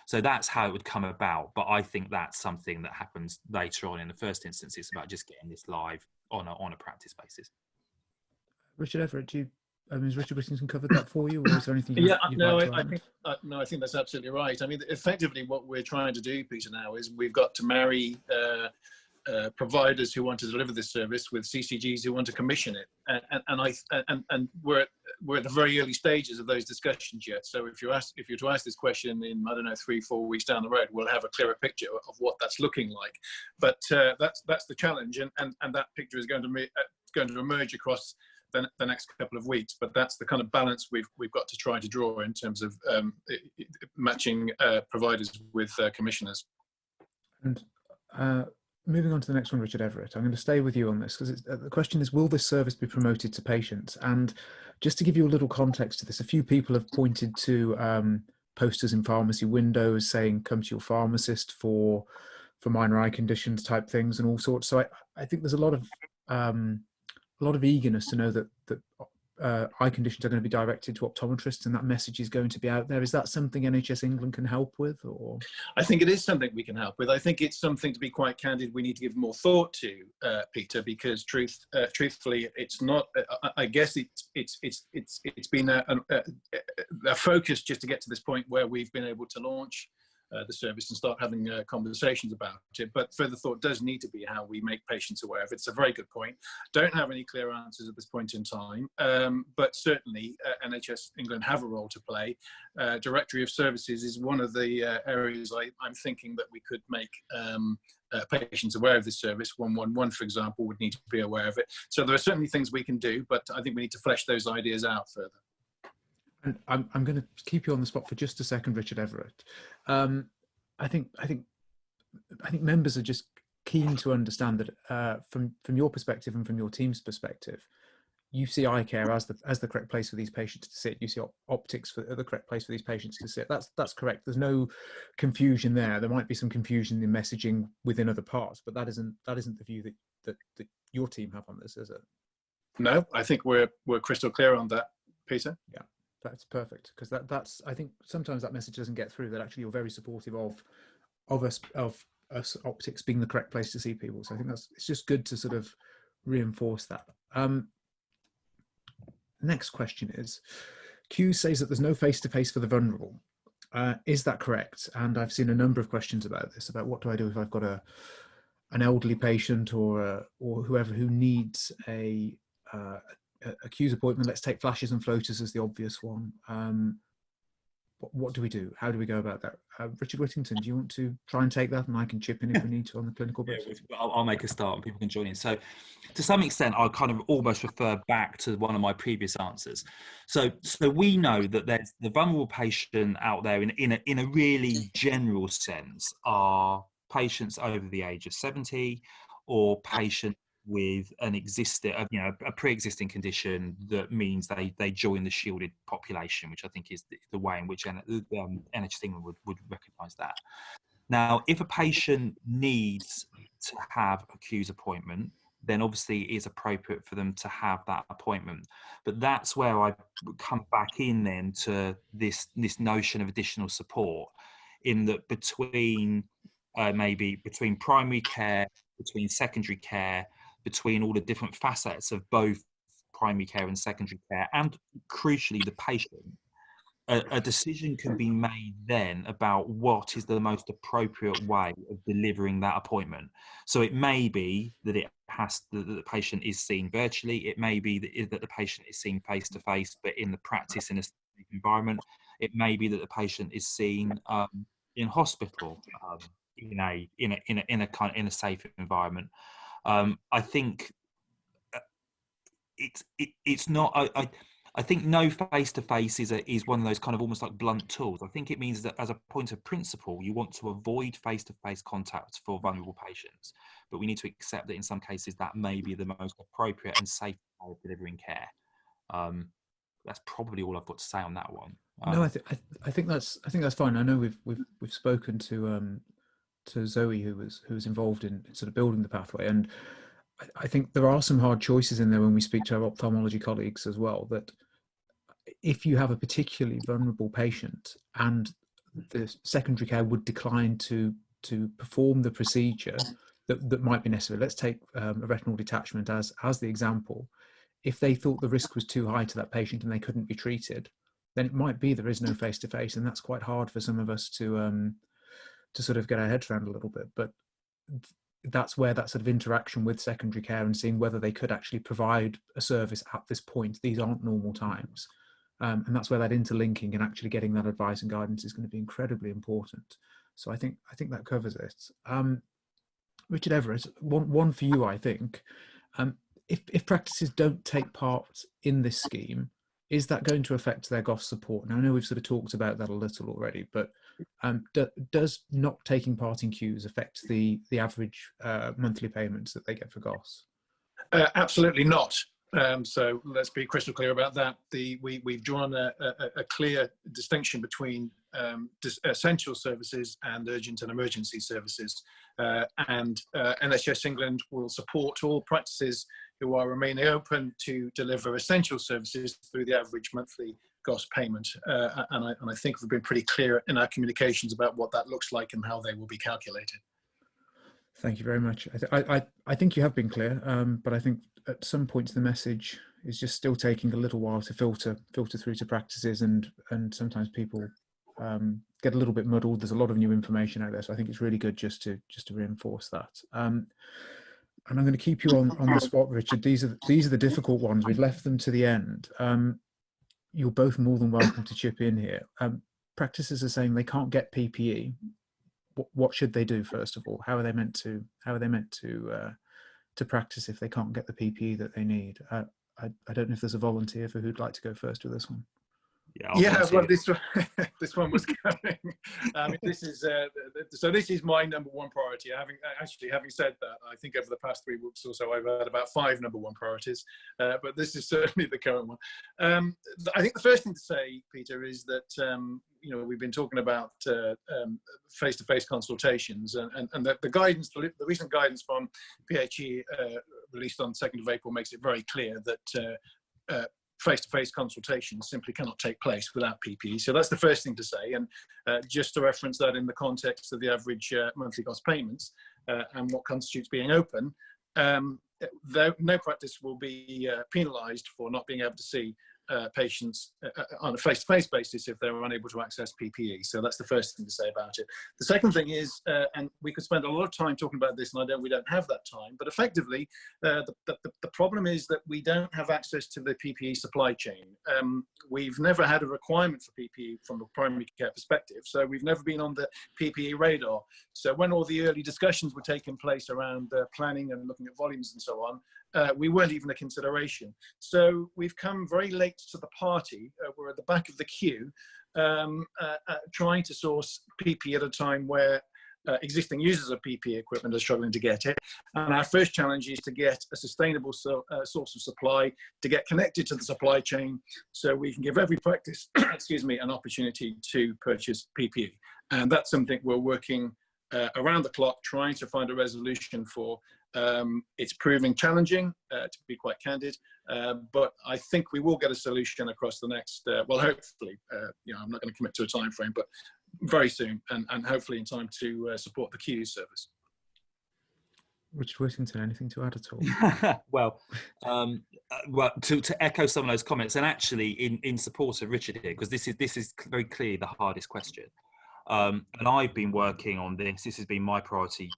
So that's how it would come about. But I think that's something that happens later on. In the first instance, it's about just getting this live on a practice basis. Richard Everitt, has Richard Whittington covered that for you, or is there anything you'd no, like to I add? think no, I think that's absolutely right. I mean, effectively, what we're trying to do, Peter, now is we've got to marry providers who want to deliver this service with CCGs who want to commission it, and we're at the very early stages of those discussions yet. So if you're to ask this question in, I don't know, 3-4 weeks down the road, we'll have a clearer picture of what that's looking like. But that's the challenge, and that picture is going to emerge across the next couple of weeks. But that's the kind of balance we've got to try to draw in terms of matching providers with commissioners. And moving on to the next one, Richard Everitt, I'm going to stay with you on this because the question is, will this service be promoted to patients? And just to give you a little context to this, a few people have pointed to posters in pharmacy windows saying, come to your pharmacist for minor eye conditions type things and all sorts. So I think there's a lot of eagerness to know that eye conditions are going to be directed to optometrists, and that message is going to be out there. Is that something NHS England can help with? Or I think it is something we can help with. I think it's something, to be quite candid, we need to give more thought to, Peter, because truthfully, it's not. I guess it's been a focus just to get to this point where we've been able to launch the service and start having conversations about it. But further thought does need to be how we make patients aware of it. It's a very good point. Don't have any clear answers at this point in time, but certainly NHS England have a role to play. Directory of Services is one of the areas I'm thinking that we could make patients aware of this service. 111, for example, would need to be aware of it. So there are certainly things we can do, but I think we need to flesh those ideas out further. And I'm going to keep you on the spot for just a second, Richard Everitt. I think members are just keen to understand that from your perspective and from your team's perspective, you see eye care as the correct place for these patients to sit. You see optics for the correct place for these patients to sit. That's correct. There's no confusion there. There might be some confusion in messaging within other parts, but that isn't the view that your team have on this, is it? No, I think we're crystal clear on that, Peter. Yeah. That's perfect, because that's I think sometimes that message doesn't get through, that actually you're very supportive of us optics being the correct place to see people. So I think it's just good to sort of reinforce that. Next question is, Q says that there's no face-to-face for the vulnerable. Is that correct? And I've seen a number of questions about this, about what do I do if I've got an elderly patient or whoever who needs a Q's appointment. Let's take flashes and floaters as the obvious one. What do we do? How do we go about that? Richard Whittington, do you want to try and take that, and I can chip in if we need to on the clinical bit? Yeah, I'll make a start and people can join in. So to some extent, I'll kind of almost refer back to one of my previous answers. So we know that there's the vulnerable patient out there in a really general sense are patients over the age of 70 or patients with an a pre-existing condition that means they join the shielded population, which I think is the way in which NHS England would recognise that. Now, if a patient needs to have a Q's appointment, then obviously it is appropriate for them to have that appointment. But that's where I come back in then to this notion of additional support, in that between primary care, between secondary care, between all the different facets of both primary care and secondary care, and crucially the patient, a decision can be made then about what is the most appropriate way of delivering that appointment. So it may be that the patient is seen virtually. It may be that the patient is seen face to face, but in the practice in a safe environment. It may be that the patient is seen in hospital in a safe environment. I think it's not. I think no face-to-face is one of those kind of almost like blunt tools. I think it means that as a point of principle, you want to avoid face-to-face contact for vulnerable patients, but we need to accept that in some cases that may be the most appropriate and safe way of delivering care. That's probably all I've got to say on that one. No, I think that's fine. I know we've spoken to Zoe, who was involved in sort of building the pathway, and I think there are some hard choices in there when we speak to our ophthalmology colleagues as well, that if you have a particularly vulnerable patient and the secondary care would decline to perform the procedure that might be necessary. Let's take a retinal detachment as the example. If they thought the risk was too high to that patient and they couldn't be treated, then it might be there is no face-to-face, and that's quite hard for some of us to sort of get our heads around a little bit. But that's where that sort of interaction with secondary care and seeing whether they could actually provide a service at this point. These aren't normal times. And that's where that interlinking and actually getting that advice and guidance is going to be incredibly important. So I think that covers it. Richard, Everitt, one for you, I think. If practices don't take part in this scheme, is that going to affect their GOS support? Now, I know we've sort of talked about that a little already, but does not taking part in queues affect the average monthly payments that they get for GOS? Absolutely not. So let's be crystal clear about that. We've drawn a clear distinction between essential services and urgent and emergency services. And NHS England will support all practices who are remaining open to deliver essential services through the average monthly GOS payment. And I think we've been pretty clear in our communications about what that looks like and how they will be calculated. Thank you very much. I think you have been clear, but I think at some points the message is just still taking a little while to filter through to practices, and sometimes people get a little bit muddled. There's a lot of new information out there, so I think it's really good just to reinforce that. And I'm going to keep you on the spot, Richard. These are the difficult ones. We've left them to the end. You're both more than welcome to chip in here. Practices are saying they can't get PPE. What should they do first of all? How are they meant to practice if they can't get the PPE that they need? I don't know if there's a volunteer for who'd like to go first with this one. Yeah, well, this one was coming. I mean, this is my number one priority. Having said that, I think over the past 3 weeks or so, I've had about 5 number one priorities, but this is certainly the current one. I think the first thing to say, Peter, is that we've been talking about face-to-face consultations, and the guidance, the recent guidance from PHE released on 2nd of April makes it very clear that face-to-face consultations simply cannot take place without PPE. So that's the first thing to say. And just to reference that in the context of the average monthly GOS payments and what constitutes being open, no practice will be penalised for not being able to see patients on a face-to-face basis if they're unable to access PPE. So that's the first thing to say about it. The second thing is, and we could spend a lot of time talking about this, and we don't have that time, but effectively, the problem is that we don't have access to the PPE supply chain. We've never had a requirement for PPE from a primary care perspective, so we've never been on the PPE radar. So when all the early discussions were taking place around planning and looking at volumes and so on, we weren't even a consideration. So we've come very late to the party. We're at the back of the queue, trying to source PPE at a time where existing users of PPE equipment are struggling to get it. And our first challenge is to get a sustainable source of supply, to get connected to the supply chain so we can give every practice, an opportunity to purchase PPE. And that's something we're working around the clock, trying to find a resolution for. It's proving challenging, to be quite candid, but I think we will get a solution across the next, hopefully, I'm not going to commit to a time frame, but very soon, and hopefully in time to support the queue service. Richard Whittington, anything to add at all? Well, to echo some of those comments, and actually in support of Richard here, because this is very clearly the hardest question. And I've been working on this. This has been my priority,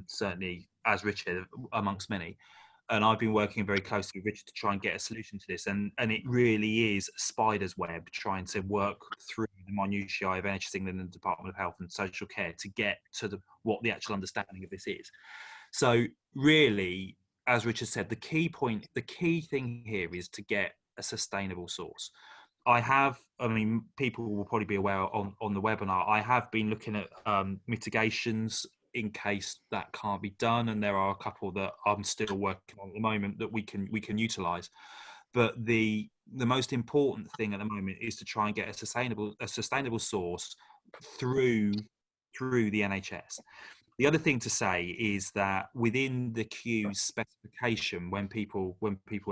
certainly as Richard, amongst many. And I've been working very closely with Richard to try and get a solution to this. And it really is a spider's web trying to work through the minutiae of NHS England and the Department of Health and Social Care to get to what the actual understanding of this is. So really, as Richard said, the key thing here is to get a sustainable source. People will probably be aware on the webinar, I have been looking at mitigations in case that can't be done, and there are a couple that I'm still working on at the moment that we can utilise. But the most important thing at the moment is to try and get a sustainable source through the NHS. The other thing to say is that within the queue's specification, when people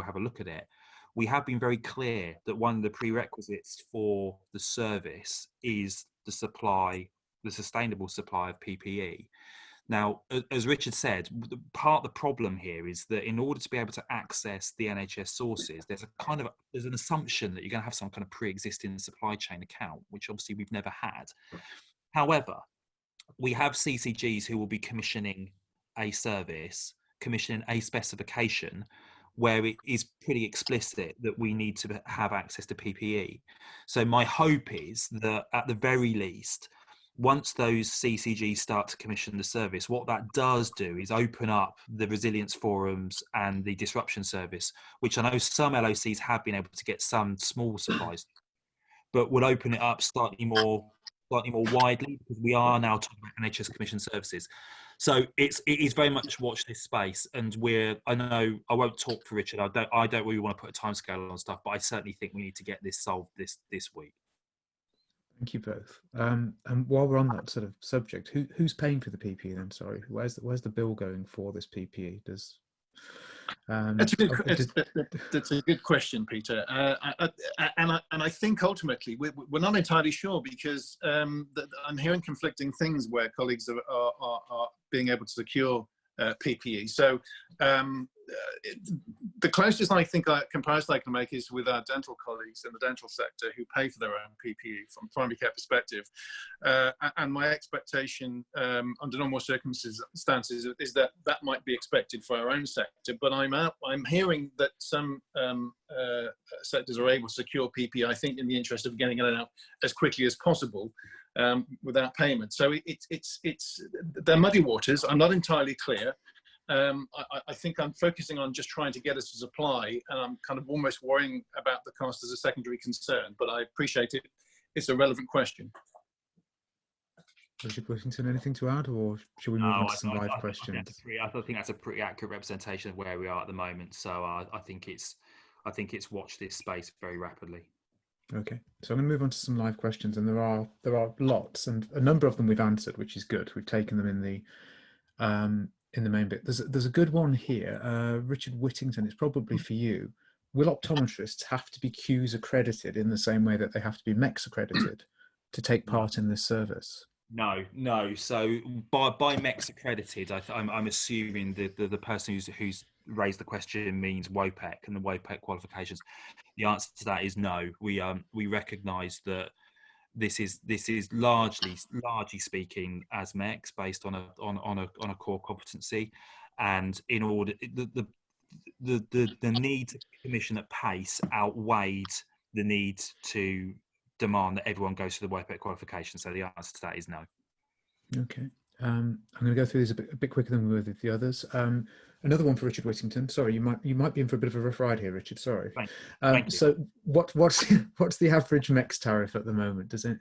have a look at it, we have been very clear that one of the prerequisites for the service is the sustainable supply of PPE. Now, as Richard said, part of the problem here is that in order to be able to access the NHS sources, there's an assumption that you're going to have some kind of pre-existing supply chain account, which obviously we've never had. However, we have CCGs who will be commissioning a service, commissioning a specification where it is pretty explicit that we need to have access to PPE. So my hope is that at the very least, once those CCGs start to commission the service, what that does do is open up the resilience forums and the disruption service, which I know some LOCs have been able to get some small supplies, but would open it up slightly more widely, because we are now talking about NHS commission services. So it is very much watch this space, and I know I won't talk for Richard. I don't really want to put a timescale on stuff, but I certainly think we need to get this solved this week. Thank you both. And while we're on that sort of subject, who's paying for the PPE then? Sorry, where's the bill going for this PPE? That's a good question, Peter. And I think ultimately we're not entirely sure, because I'm hearing conflicting things where colleagues are being able to secure PPE. So the closest I think comparison I can make is with our dental colleagues in the dental sector who pay for their own PPE from a primary care perspective. And my expectation under normal circumstances is that might be expected for our own sector. But I'm hearing that some sectors are able to secure PPE, I think, in the interest of getting it out as quickly as possible without payment. So they're muddy waters. I'm not entirely clear. I think I'm focusing on just trying to get us to supply, and I'm kind of almost worrying about the cost as a secondary concern, but I appreciate it. It's a relevant question. Richard Whittington, anything to add, or should we move on to some live questions? I think that's a pretty accurate representation of where we are at the moment. So I think it's watch this space very rapidly. Okay, so I'm going to move on to some live questions, and there are lots, and a number of them we've answered, which is good. We've taken them in the main bit. There's a good one here. Richard Whittington, it's probably for you. Will optometrists have to be QS accredited in the same way that they have to be MEX accredited to take part in this service? No. So by MEX accredited, I'm assuming the person who's raised the question means WOPEC and the WOPEC qualifications. The answer to that is no. We recognise that this is largely speaking as MEX based on a core competency, and in order the need to commission at pace outweighed the need to demand that everyone goes through the WOPEC qualification. So the answer to that is no. Okay, I'm going to go through these a bit quicker than we were with the others. Another one for Richard Whittington. Sorry, you might be in for a bit of a rough ride here, Richard. Sorry. Thank you. So what's the average MEX tariff at the moment? Do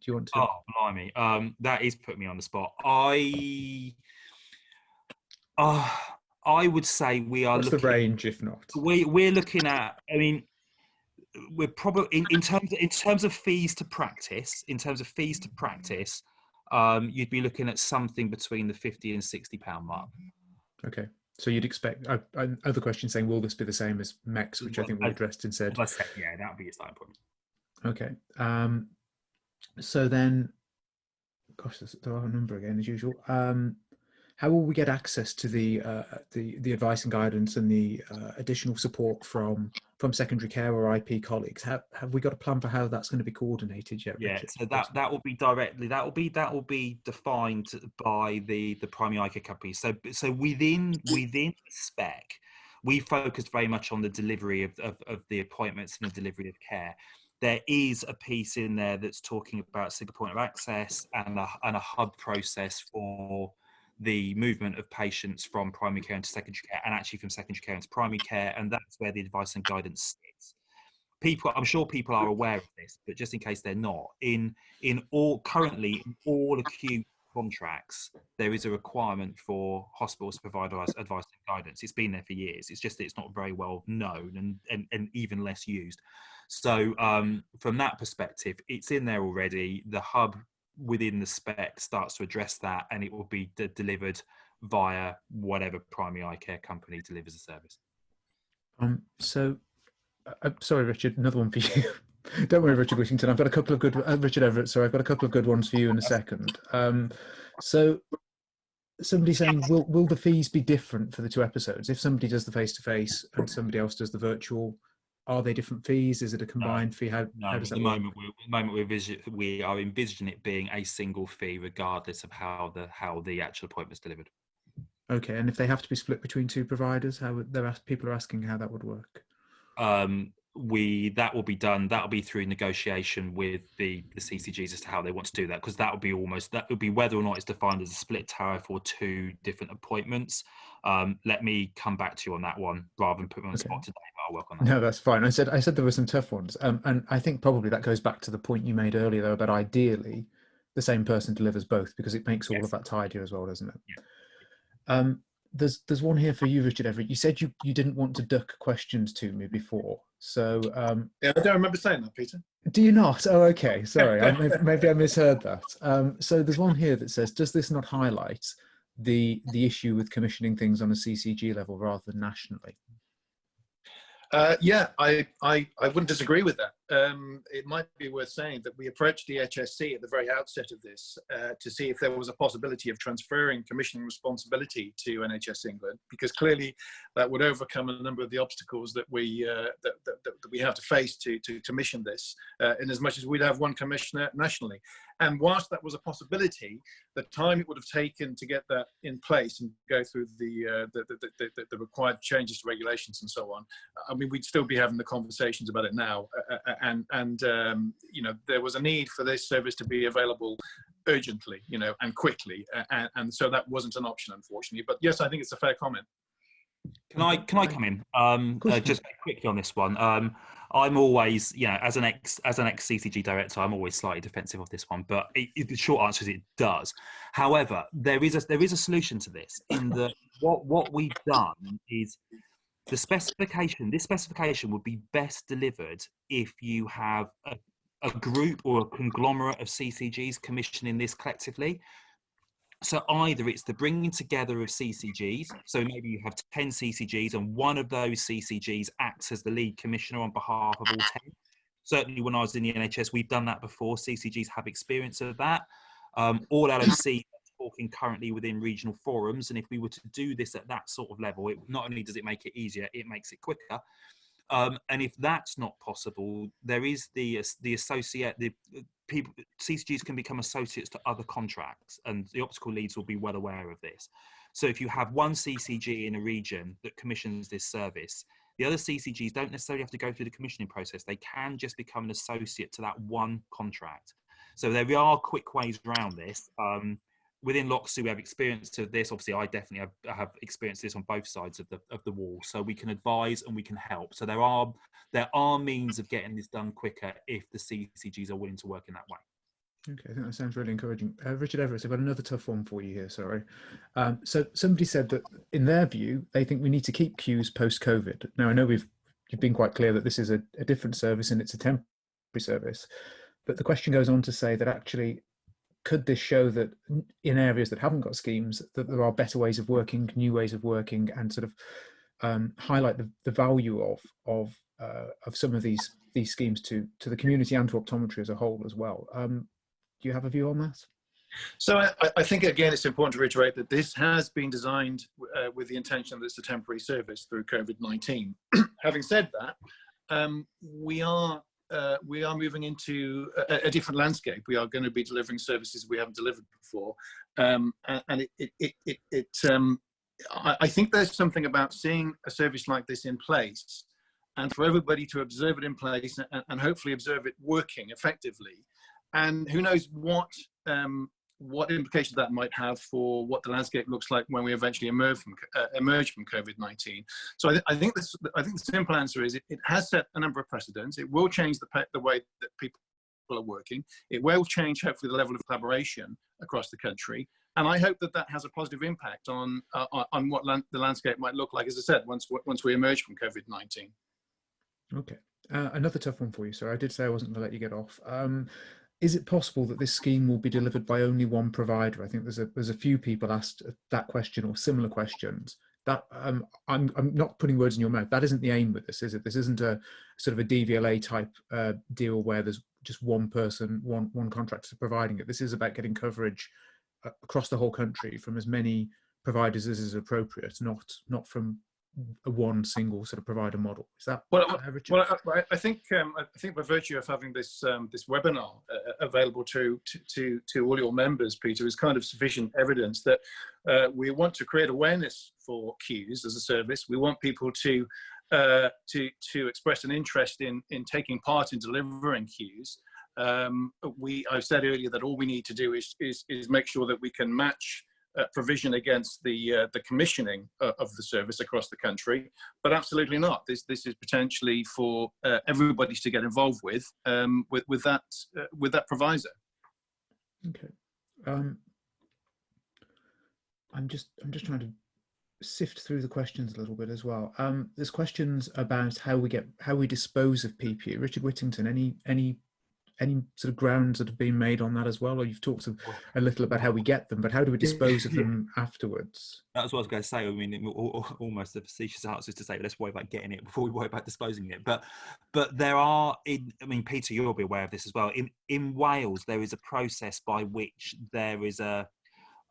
you want to? Oh, blimey. That is putting me on the spot. I would say we are. What's the range, if not? We're looking at. I mean, we're probably in terms of fees to practice. You'd be looking at something between the £50 and £60 mark. Okay. So you'd expect, other question saying, will this be the same as MEX, which I think we addressed and said. Yeah, that would be your starting point. Okay. So then, gosh, there are a number again, as usual. How will we get access to the advice and guidance and the additional support from secondary care or IP colleagues? Have we got a plan for how that's going to be coordinated yet? Yeah, Richard? so that will be directly that will be defined by the primary eye care companies. So within the spec, we focused very much on the delivery of the appointments and the delivery of care. There is a piece in there that's talking about single point of access and a hub process for the movement of patients from primary care into secondary care, and actually from secondary care into primary care, and that's where the advice and guidance sits. I'm sure people are aware of this, but just in case they're not, currently in all acute contracts, there is a requirement for hospitals to provide advice and guidance. It's been there for years. It's just that it's not very well known and even less used. So from that perspective, it's in there already. The hub within the spec starts to address that, and it will be delivered via whatever primary eye care company delivers the service. So sorry, Richard, another one for you. Don't worry, Richard Whittington. I've got a couple of good Richard Everitt. Sorry, I've got a couple of good ones for you in a second. So somebody saying, will the fees be different for the 2 episodes? If somebody does the face-to-face and somebody else does the virtual, are they different fees? Is it a combined fee? How does that work? At the moment, we are envisaging it being a single fee, regardless of how the actual appointment's delivered. Okay, and if they have to be split between 2 providers, people are asking how that would work. That will be done. That will be through negotiation with the CCGs as to how they want to do that, because that would be whether or not it's defined as a split tariff or 2 different appointments. Let me come back to you on that one rather than put me on the spot today, but I'll work on that. No, that's fine. I said there were some tough ones, and I think probably that goes back to the point you made earlier, though, about ideally the same person delivers both, because it makes all of that tidier as well, doesn't it? Yeah. There's one here for you, Richard Everitt. You said you didn't want to duck questions to me before, so yeah, I don't remember saying that, Peter. Do you not? Oh, okay. Sorry, maybe I misheard that. So there's one here that says, does this not highlight the issue with commissioning things on a CCG level rather than nationally? Yeah, I wouldn't disagree with that. It might be worth saying that we approached the HSC at the very outset of this to see if there was a possibility of transferring commissioning responsibility to NHS England, because clearly that would overcome a number of the obstacles that we have to face to commission this, in as much as we'd have one commissioner nationally. And whilst that was a possibility, the time it would have taken to get that in place and go through the required changes to regulations and so on, I mean, we'd still be having the conversations about it now. And you know, there was a need for this service to be available urgently, you know, and quickly. And so that wasn't an option, unfortunately. But yes, I think it's a fair comment. Can I come in? Just quickly on this one. I'm always, you know, as an ex CCG director, I'm always slightly defensive of this one. But the short answer is it does. However, there is a solution to this. In that, what we've done is this specification would be best delivered if you have a group or a conglomerate of CCGs commissioning this collectively. So either it's the bringing together of CCGs, so maybe you have 10 CCGs and one of those CCGs acts as the lead commissioner on behalf of all 10. Certainly when I was in the NHS, we've done that before. CCGs have experience of that. All LOC are talking currently within regional forums, and if we were to do this at that sort of level, it not only does it make it easier, it makes it quicker. And if that's not possible, there is the people, CCGs can become associates to other contracts, and the optical leads will be well aware of this. So if you have one CCG in a region that commissions this service, the other CCGs don't necessarily have to go through the commissioning process. They can just become an associate to that one contract. So there are quick ways around this. Within LOCSU, we have experience of this. Obviously, I definitely have experienced this on both sides of the wall. So we can advise and we can help. So there are means of getting this done quicker if the CCGs are willing to work in that way. Okay, I think that sounds really encouraging. Richard Everitt, I've got another tough one for you here, sorry. So somebody said that in their view, they think we need to keep queues post-COVID. Now, I know you've been quite clear that this is a different service and it's a temporary service, but the question goes on to say that actually, could this show that in areas that haven't got schemes, that there are better ways of working, new ways of working, and sort of highlight the value of some of these schemes to the community and to optometry as a whole as well? Do you have a view on that? So I think, again, it's important to reiterate that this has been designed with the intention that it's a temporary service through COVID-19. Having said that, we are moving into a different landscape. We are going to be delivering services we haven't delivered before, and I think there's something about seeing a service like this in place, and for everybody to observe it in place and hopefully observe it working effectively. And who knows what implications that might have for what the landscape looks like when we eventually emerge from COVID-19. So I think the simple answer is it has set a number of precedents. It will change the way that people are working. It will change, hopefully, the level of collaboration across the country. And I hope that has a positive impact on what the landscape might look like, as I said, once we emerge from COVID-19. Okay. Another tough one for you, sir. I did say I wasn't going to let you get off. Is it possible that this scheme will be delivered by only one provider? I think there's a few people asked that question or similar questions. that I'm not putting words in your mouth. That isn't the aim with this, is it? This isn't a sort of a DVLA type deal where there's just one person, one contractor providing it. This is about getting coverage across the whole country from as many providers as is appropriate, not from a one single sort of provider model. Is that Richard? Well, I think by virtue of having this this webinar available to all your members, Peter, is kind of sufficient evidence that we want to create awareness for queues as a service. We want people to express an interest in taking part in delivering queues. I've said earlier that all we need to do is make sure that we can match provision against the commissioning of the service across the country, but absolutely not. This is potentially for everybody to get involved with that proviso. Okay, I'm just trying to sift through the questions a little bit as well. There's questions about how we dispose of PPE. Richard Whittington, any sort of grounds that have been made on that as well? Or you've talked a little about how we get them, but how do we dispose of them afterwards? That's what I was going to say. I mean, almost the facetious answer is to say, let's worry about getting it before we worry about disposing it. But there are, I mean, Peter, you'll be aware of this as well. In Wales, there is a process by which there is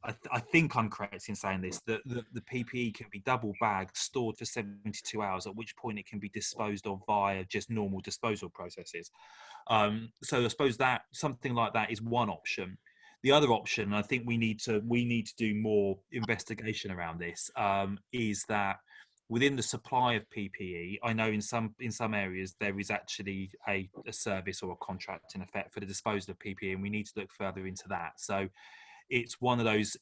I think I'm correct in saying this, that the PPE can be double bagged, stored for 72 hours, at which point it can be disposed of via just normal disposal processes. So I suppose that something like that is one option. The other option, I think we need to do more investigation around this, is that within the supply of PPE, I know in some areas there is actually a service or a contract in effect for the disposal of PPE, and we need to look further into that. So it's one of those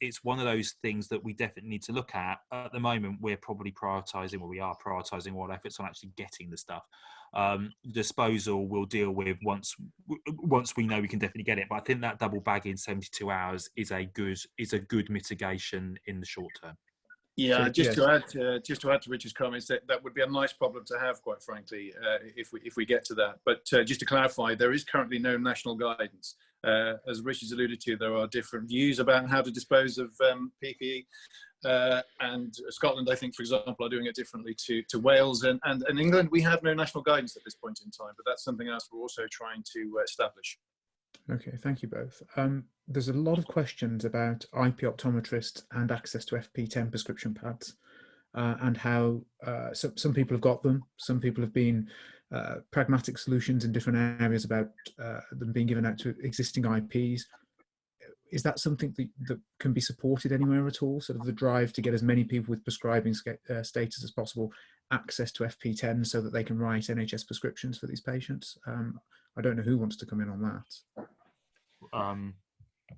things that we definitely need to look at. At the moment, we are prioritizing all efforts on actually getting the stuff. Disposal we'll deal with once we know we can definitely get it. But I think that double bagging 72 hours is a good mitigation in the short term. Yeah, so, just to add to Richard's comments, that would be a nice problem to have, quite frankly, if we get to that. But just to clarify, there is currently no national guidance. As Richard's alluded to, there are different views about how to dispose of PPE, and Scotland, I think, for example, are doing it differently to Wales, and England. We have no national guidance at this point in time, but that's something else we're also trying to establish. Okay, thank you both. There's a lot of questions about IP optometrists and access to FP10 prescription pads, and how some people have got them, some people have been pragmatic solutions in different areas about them being given out to existing IPs. Is that something that can be supported anywhere at all? Sort of the drive to get as many people with prescribing status as possible access to FP10 so that they can write NHS prescriptions for these patients? I don't know who wants to come in on that.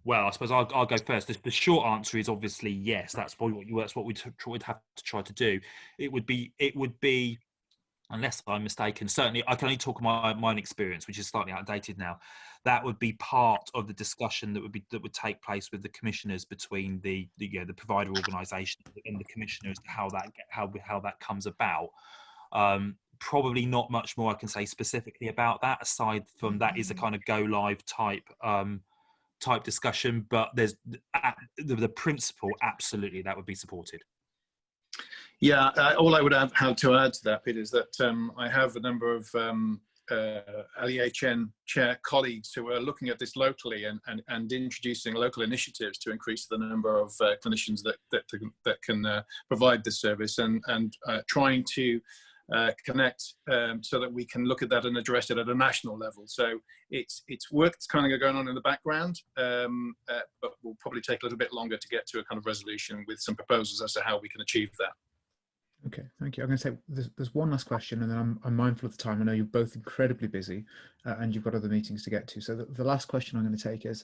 Well, I suppose I'll go first. The short answer is obviously yes. That's what we'd have to try to do. It would be, unless I'm mistaken, certainly I can only talk my own experience, which is slightly outdated now. That would be part of the discussion that would take place with the commissioners between the provider organisation and the commissioners, how that comes about. Probably not much more I can say specifically about that, aside from that is a kind of go live type discussion. But there's the principle, absolutely, that would be supported. Yeah, all I would have to add to that, Peter, is that I have a number of LEHN chair colleagues who are looking at this locally and introducing local initiatives to increase the number of clinicians that can provide this service, and trying to connect so that we can look at that and address it at a national level. So it's work that's kind of going on in the background, but will probably take a little bit longer to get to a kind of resolution with some proposals as to how we can achieve that. Okay, thank you. I'm going to say there's one last question, and then I'm mindful of the time. I know you're both incredibly busy and you've got other meetings to get to. So the last question I'm going to take is,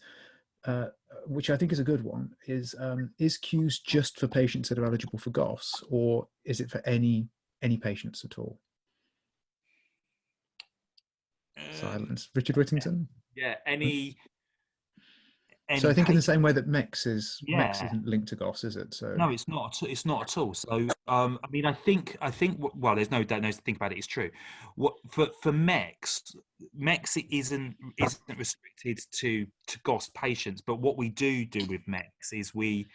which I think is a good one, is queues just for patients that are eligible for GOS, or is it for any patients at all? Silence. Richard Whittington? Yeah, any. So I think in the same way that MEX isn't linked to GOS, is it? So no, it's not. It's not at all. So I mean, I think. Well, there's no doubt. No, to think about it, it's true. What for MEX isn't restricted to GOS patients. But what we do with MEX is we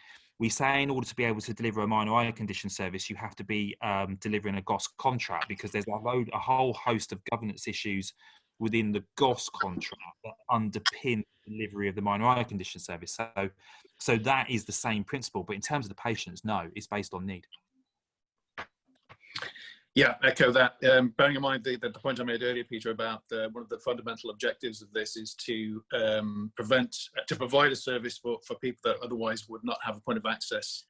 we say in order to be able to deliver a minor eye condition service, you have to be delivering a GOS contract, because there's a whole host of governance issues within the GOS contract that underpin the delivery of the minor eye condition service. So that is the same principle, but in terms of the patients, no, it's based on need. Yeah, echo that. Bearing in mind the point I made earlier, Peter, about one of the fundamental objectives of this is to provide a service for people that otherwise would not have a point of access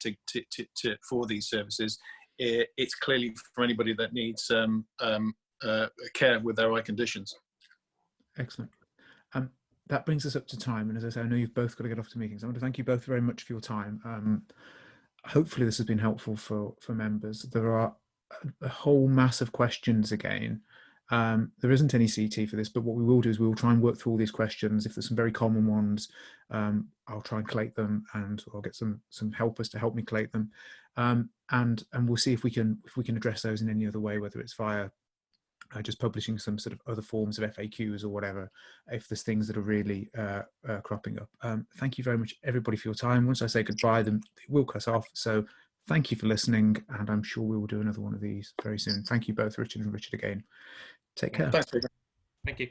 for these services. It's clearly for anybody that needs care with their eye conditions. Excellent. That brings us up to time, and as I say, I know you've both got to get off to meetings. I want to thank you both very much for your time. Hopefully this has been helpful for members. There are a whole mass of questions again. There isn't any CT for this, but what we will do is we will try and work through all these questions. If there's some very common ones, I'll try and collate them, and I'll get some helpers to help me collate them, and we'll see if we can address those in any other way, whether it's via just publishing some sort of other forms of FAQs or whatever, if there's things that are really cropping up. Thank you very much, everybody, for your time. Once I say goodbye, then it will cut off. So thank you for listening, and I'm sure we will do another one of these very soon. Thank you both, Richard and Richard, again. Take care. Thanks, Peter. Thank you.